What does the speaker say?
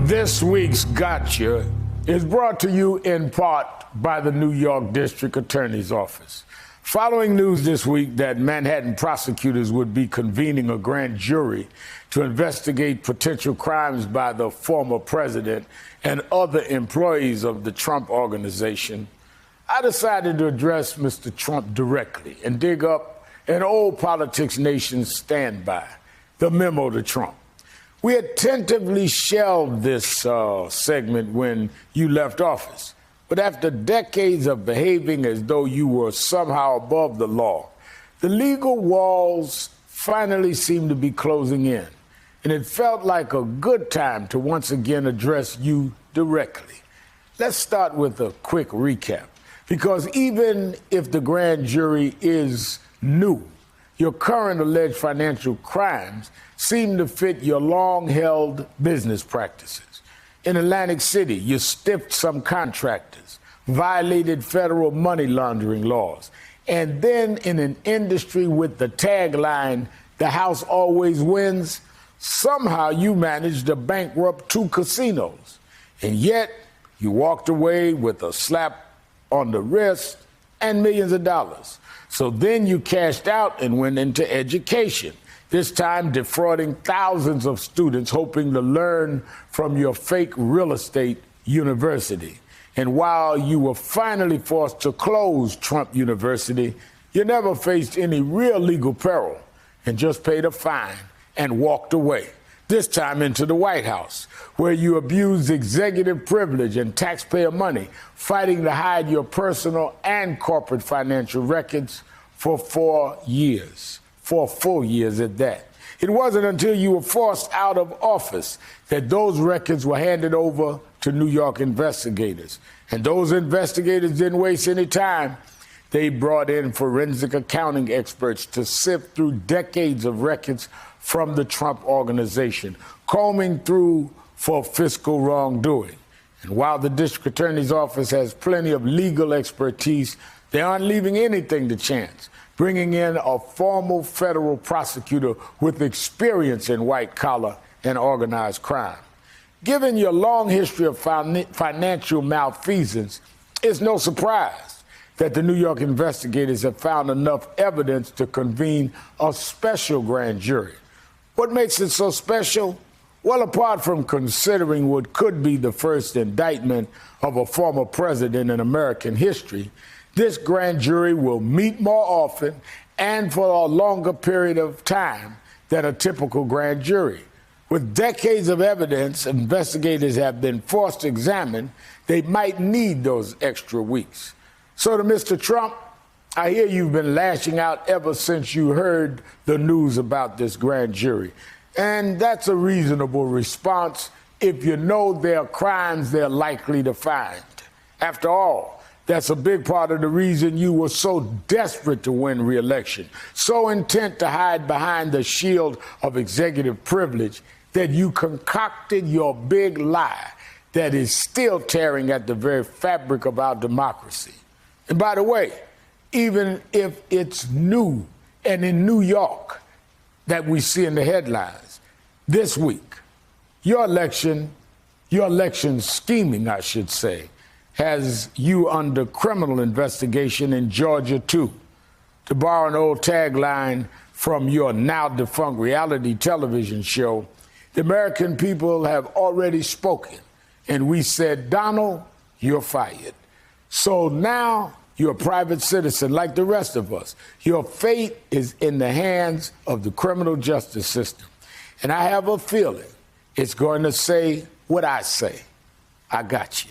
This week's Gotcha is brought to you in part by the New York District Attorney's Office. Following news this week that Manhattan prosecutors would be convening a grand jury to investigate potential crimes by the former president and other employees of the Trump Organization, I decided to address Mr. Trump directly and dig up an old politics nation's standby, the memo to Trump. We had tentatively shelved this segment when you left office. But after decades of behaving as though you were somehow above the law, the legal walls finally seemed to be closing in. And it felt like a good time to once again address you directly. Let's start with a quick recap. Because even if the grand jury is new, your current alleged financial crimes seem to fit your long-held business practices. In Atlantic City, you stiffed some contractors, violated federal money laundering laws, and then in an industry with the tagline, "The House always wins," somehow you managed to bankrupt 2 casinos. And yet, you walked away with a slap on the wrist and millions of dollars. So then you cashed out and went into education, this time defrauding thousands of students hoping to learn from your fake real estate university. And while you were finally forced to close Trump University, you never faced any real legal peril and just paid a fine and walked away, this time into the White House, where you abused executive privilege and taxpayer money, fighting to hide your personal and corporate financial records for 4 years, 4 full years at that. It wasn't until you were forced out of office that those records were handed over to New York investigators. And those investigators didn't waste any time. They brought in forensic accounting experts to sift through decades of records from the Trump Organization, combing through for fiscal wrongdoing. And while the district attorney's office has plenty of legal expertise, they aren't leaving anything to chance, bringing in a formal federal prosecutor with experience in white-collar and organized crime. Given your long history of financial malfeasance, it's no surprise that the New York investigators have found enough evidence to convene a special grand jury. What makes it so special? Well, apart from considering what could be the first indictment of a former president in American history, this grand jury will meet more often and for a longer period of time than a typical grand jury. With decades of evidence investigators have been forced to examine, they might need those extra weeks. So to Mr. Trump, I hear you've been lashing out ever since you heard the news about this grand jury. And that's a reasonable response if you know there are crimes they're likely to find. After all, that's a big part of the reason you were so desperate to win re-election, so intent to hide behind the shield of executive privilege that you concocted your big lie that is still tearing at the very fabric of our democracy. And by the way, even if it's new and in New York that we see in the headlines this week, your election scheming, I should say, has you under criminal investigation in Georgia, too. To borrow an old tagline from your now-defunct reality television show, the American people have already spoken, and we said, Donald, you're fired. So now you're a private citizen like the rest of us. Your fate is in the hands of the criminal justice system. And I have a feeling it's going to say what I say. I got you.